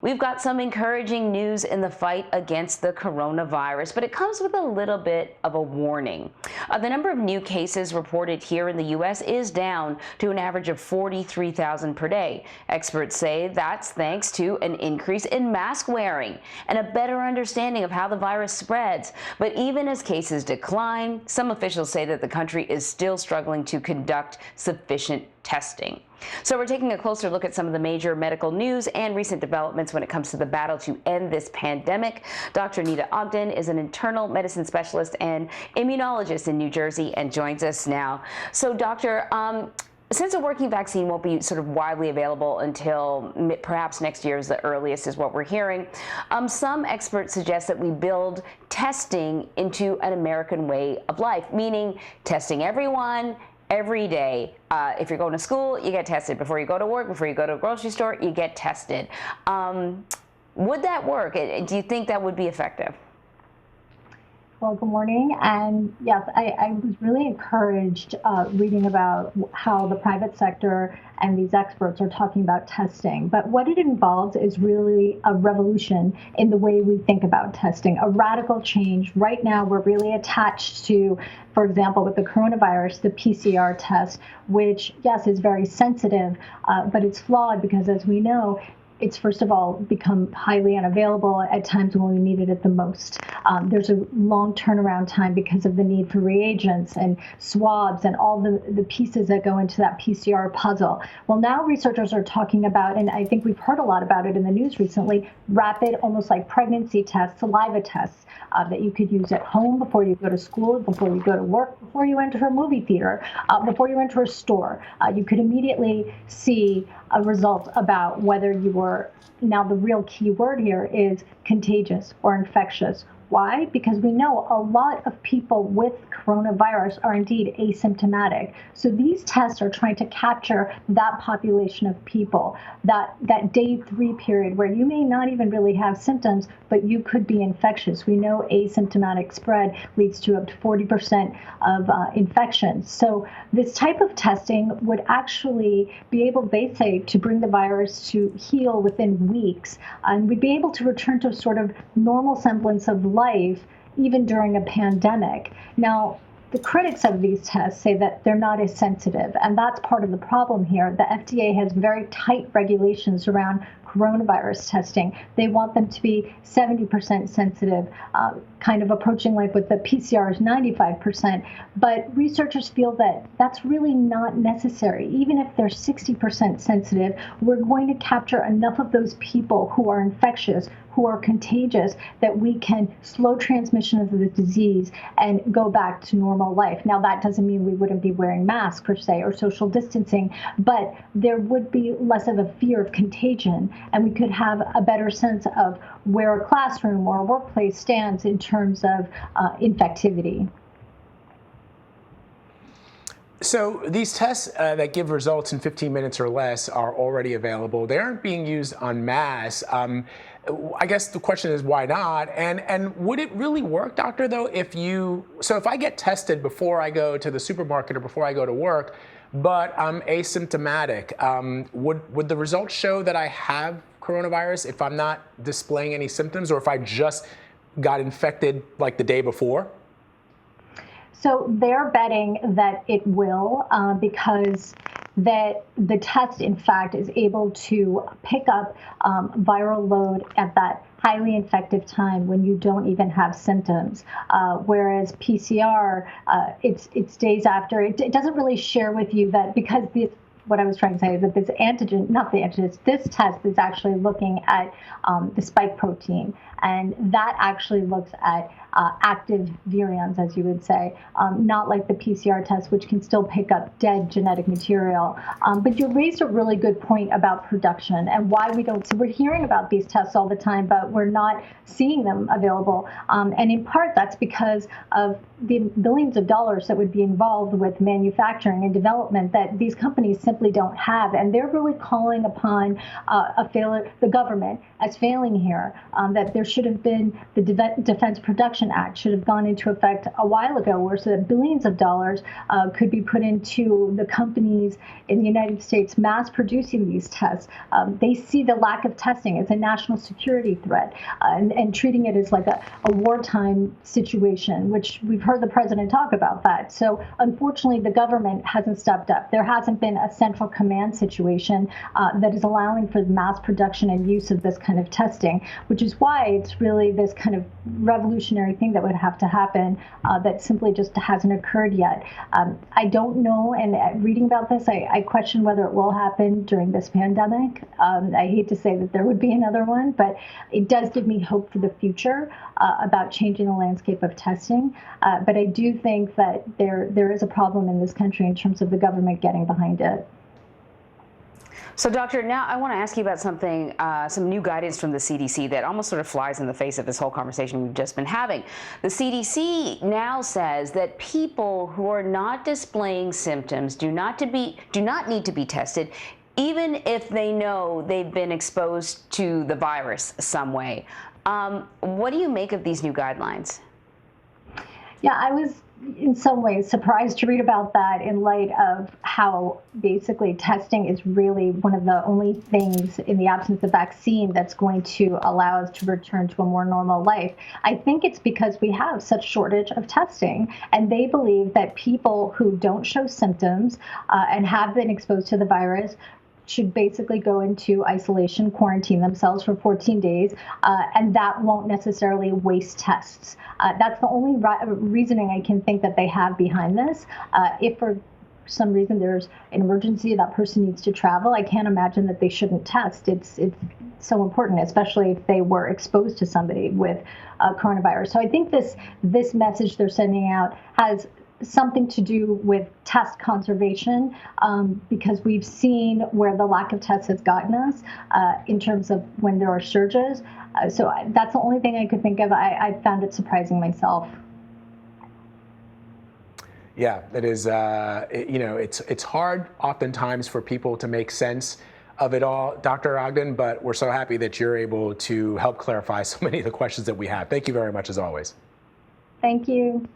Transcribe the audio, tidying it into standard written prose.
We've got some encouraging news in the fight against the coronavirus, but it comes with a little bit of a warning. The number of new cases reported here in the U.S. is down to an average of 43,000 per day. Experts say that's thanks to an increase in mask wearing and a better understanding of how the virus spreads. But even as cases decline, some officials say that the country is still struggling to conduct sufficient testing. So we're taking a closer look at some of the major medical news and recent developments when it comes to the battle to end this pandemic. Dr. Neeta Ogden is an internal medicine specialist and immunologist in New Jersey and joins us now. So doctor, since a working vaccine won't be sort of widely available until perhaps next year is the earliest is what we're hearing, some experts suggest that we build testing into an American way of life, meaning testing everyone every day. If you're going to school, you get tested. Before you go to work, before you go to a grocery store, you get tested. Would that work? Do you think that would be effective? Well, good morning. And yes, I was really encouraged reading about how the private sector and these experts are talking about testing. But what it involves is really a revolution in the way we think about testing, a radical change. Right now, we're really attached to, for example, with the coronavirus, the PCR test, which, yes, is very sensitive, but it's flawed because, as we know, it's first of all become highly unavailable at times when we needed it the most. There's a long turnaround time because of the need for reagents and swabs and all the pieces that go into that PCR puzzle. Well, now researchers are talking about, and I think we've heard a lot about it in the news recently, rapid, almost like pregnancy tests, saliva tests that you could use at home before you go to school, before you go to work, before you enter a movie theater, before you enter a store. You could immediately see a result about whether you were, now the real key word here is contagious or infectious. Why? Because we know a lot of people with coronavirus are indeed asymptomatic. So these tests are trying to capture that population of people, that day 3 period where you may not even really have symptoms, but you could be infectious. We know asymptomatic spread leads to up to 40% of infections. So this type of testing would actually be able, they say, to bring the virus to heal within weeks. And we'd be able to return to a sort of normal semblance of life even during a pandemic. Now, the critics of these tests say that they're not as sensitive, and that's part of the problem here. The FDA has very tight regulations around coronavirus testing. They want them to be 70% sensitive, kind of approaching like with the PCR is 95%. But researchers feel that that's really not necessary. Even if they're 60% sensitive, we're going to capture enough of those people who are infectious, who are contagious, that we can slow transmission of the disease and go back to normal life. Now, that doesn't mean we wouldn't be wearing masks per se or social distancing, but there would be less of a fear of contagion, and we could have a better sense of where a classroom or a workplace stands in terms of infectivity. So these tests that give results in 15 minutes or less are already available. They aren't being used en masse. I guess the question is, why not? And would it really work, doctor, though, if I get tested before I go to the supermarket or before I go to work, but I'm asymptomatic, would the results show that I have coronavirus if I'm not displaying any symptoms, or if I just got infected like the day before? So they're betting that it will, because that the test, in fact, is able to pick up viral load at that highly infective time when you don't even have symptoms. Whereas PCR, it's days after. It doesn't really share with you that, because what I was trying to say is that this antigen, not the antigen, this test is actually looking at the spike protein, and that actually looks at active virions, as you would say, not like the PCR test, which can still pick up dead genetic material. But you raised a really good point about production and why we don't see, we're hearing about these tests all the time, but we're not seeing them available. And in part, that's because of the billions of dollars that would be involved with manufacturing and development that these companies simply don't have. And they're really calling upon the government as failing here, that there should have been the Defense Production Act should have gone into effect a while ago, where so that billions of dollars could be put into the companies in the United States mass producing these tests. They see the lack of testing as a national security threat and treating it as like a wartime situation, which we've heard the president talk about that. So unfortunately, the government hasn't stepped up. There hasn't been a central command situation that is allowing for the mass production and use of this kind of testing, which is why it's really this kind of revolutionary thing that would have to happen that simply just hasn't occurred yet. I don't know, and reading about this, I question whether it will happen during this pandemic. I hate to say that there would be another one, but it does give me hope for the future about changing the landscape of testing. But I do think that there is a problem in this country in terms of the government getting behind it. So, Doctor, now I want to ask you about something, some new guidance from the CDC that almost sort of flies in the face of this whole conversation we've just been having. The CDC now says that people who are not displaying symptoms do not need to be tested, even if they know they've been exposed to the virus some way. What do you make of these new guidelines? Yeah, I was in some ways surprised to read about that in light of how basically testing is really one of the only things in the absence of vaccine that's going to allow us to return to a more normal life. I think it's because we have such shortage of testing, and they believe that people who don't show symptoms and have been exposed to the virus should basically go into isolation, quarantine themselves for 14 days, and that won't necessarily waste tests. That's the only reasoning I can think that they have behind this. If for some reason there's an emergency, that person needs to travel, I can't imagine that they shouldn't test. It's so important, especially if they were exposed to somebody with coronavirus. So I think this message they're sending out has something to do with test conservation, because we've seen where the lack of tests has gotten us in terms of when there are surges. So that's the only thing I could think of. I found it surprising myself. Yeah, it is. It's hard oftentimes for people to make sense of it all, Dr. Ogden, but we're so happy that you're able to help clarify so many of the questions that we have. Thank you very much, as always. Thank you.